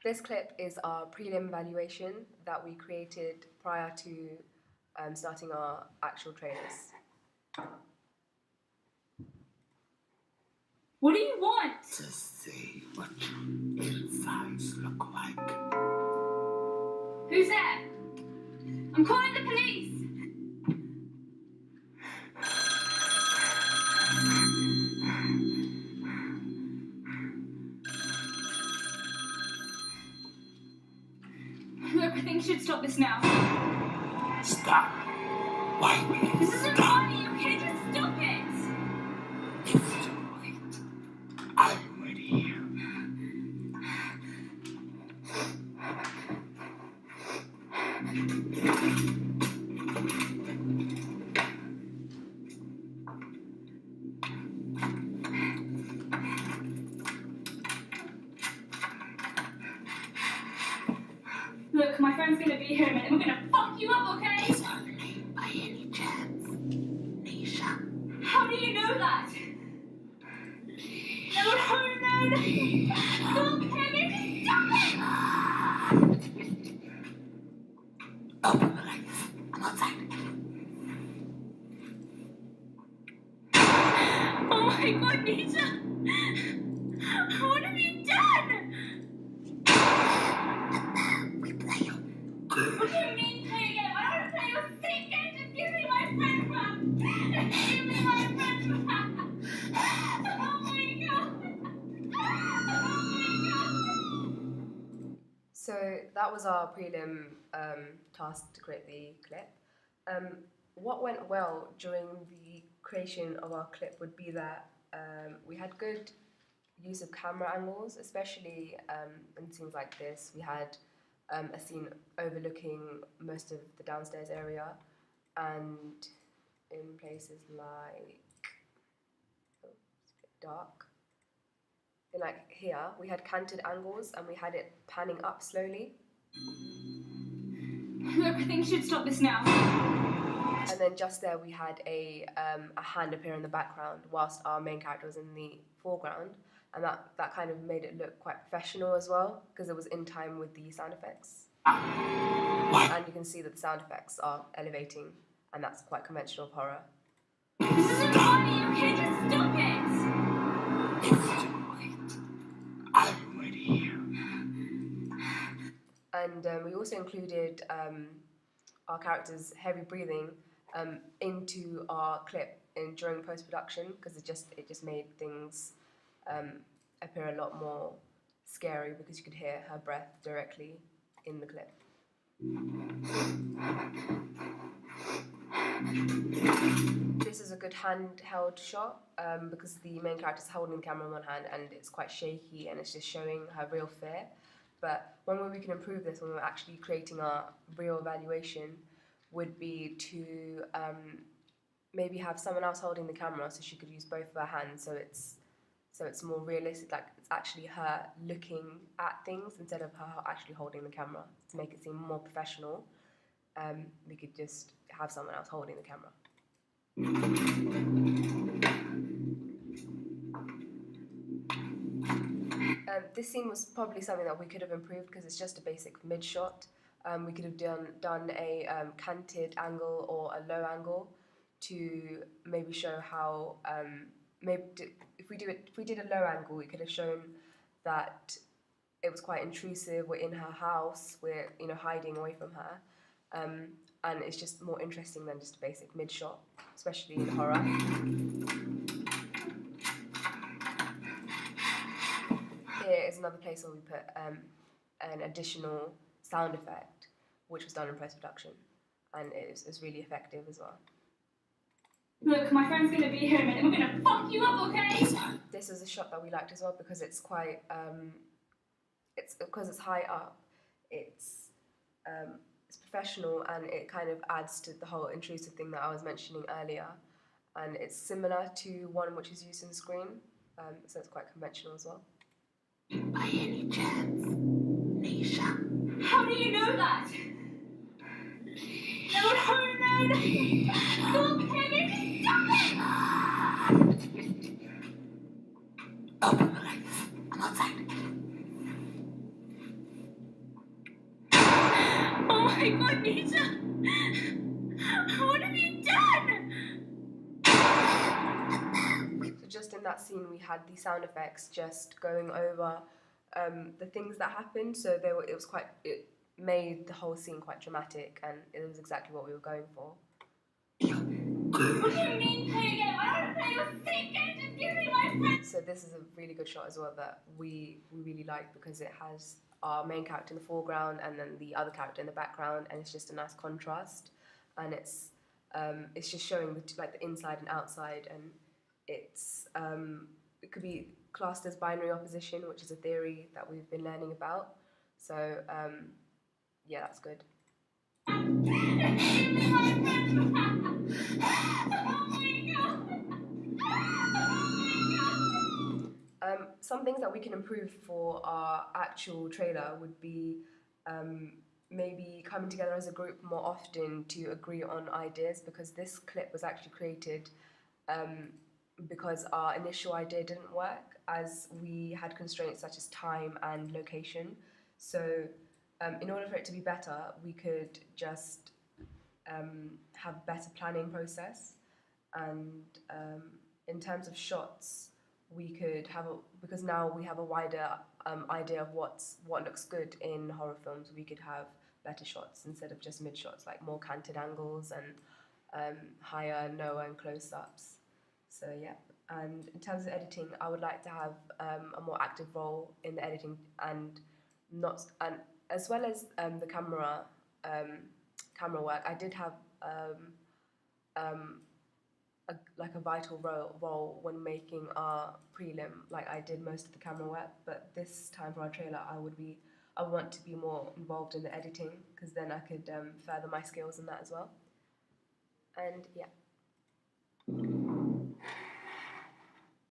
This clip is our prelim evaluation that we created prior to starting our actual trailers. What do you want? To see what your insides look like. Who's there? I'm calling the police! Look, I think you should stop this now. Stop. Why will you This isn't stop? funny, okay? Just stop it! It's too late. I'm ready. Look, my friend's gonna be here in a minute. We're gonna fuck you up, okay? Is her name by any chance Nisha? How do you know that? No, no, no! Stop it! Stop it! Open the lights. I'm outside. Oh my god, Nisha! What have you done? We play good. What do you mean play again? I don't want to play your sick game. Just give me my friend back. Just give me my friend back. Oh my god. Oh my god. So that was our prelim task to create the clip. What went well during the creation of our clip would be that we had good use of camera angles, especially in scenes like this. We had a scene overlooking most of the downstairs area, and in places like it's a bit dark. In like here, we had canted angles and we had it panning up slowly. Look, I think you should stop this now. And then just there we had a hand appear in the background whilst our main character was in the foreground, and that kind of made it look quite professional as well because it was in time with the sound effects. And you can see that the sound effects are elevating, and that's quite conventional of horror. This isn't funny, okay? Just stop it. It's too late. I'm ready. And we also included our characters' heavy breathing into our clip during post-production because it just made things appear a lot more scary because you could hear her breath directly in the clip. This is a good handheld shot because the main character is holding the camera in one hand and it's quite shaky and it's just showing her real fear. But one way we can improve this when we're actually creating our real evaluation would be to maybe have someone else holding the camera so she could use both of her hands so it's more realistic, like it's actually her looking at things instead of her actually holding the camera. To make it seem more professional, we could just have someone else holding the camera. This scene was probably something that we could have improved because it's just a basic mid shot. We could have done a canted angle or a low angle to maybe show how if we did a low angle, we could have shown that it was quite intrusive. We're in her house. We're hiding away from her, and it's just more interesting than just a basic mid shot, especially in horror. Here is another place where we put an additional sound effect, which was done in post-production, and it's really effective as well. Look, my friend's gonna be here in a minute. We're gonna fuck you up, okay? This is a shot that we liked as well because it's quite, because it's high up, it's professional and it kind of adds to the whole intrusive thing that I was mentioning earlier, and it's similar to one which is used in Scream, so it's quite conventional as well. By any chance, Nisha? How do you know that? No, no, no! Stop it! Stop it! Open the lights. I'm outside. my god, Nisha! What have you done? So just in that scene, we had the sound effects just going over the things that happened. So it made the whole scene quite dramatic, and it was exactly what we were going for. What do you mean play again? I don't want to play your sick game. Just give me my friend. So this is a really good shot as well that we really like, because it has our main character in the foreground and then the other character in the background, and it's just a nice contrast, and it's just showing the inside and outside, and it could be classed as binary opposition, which is a theory that we've been learning about. So yeah, that's good. Give me my friend back. Oh my god. Some things that we can improve for our actual trailer would be maybe coming together as a group more often to agree on ideas, because this clip was actually created because our initial idea didn't work, as we had constraints such as time and location. So in order for it to be better, we could just have better planning process, and in terms of shots, we could have because now we have a wider idea of what looks good in horror films. We could have better shots instead of just mid shots, like more canted angles and higher, lower, and close-ups. So yeah. And in terms of editing, I would like to have a more active role in the editing, and as well as the camera work. I did have a vital role when making our prelim. Like, I did most of the camera work, but this time for our trailer, I want to be more involved in the editing, because then I could further my skills in that as well. And yeah.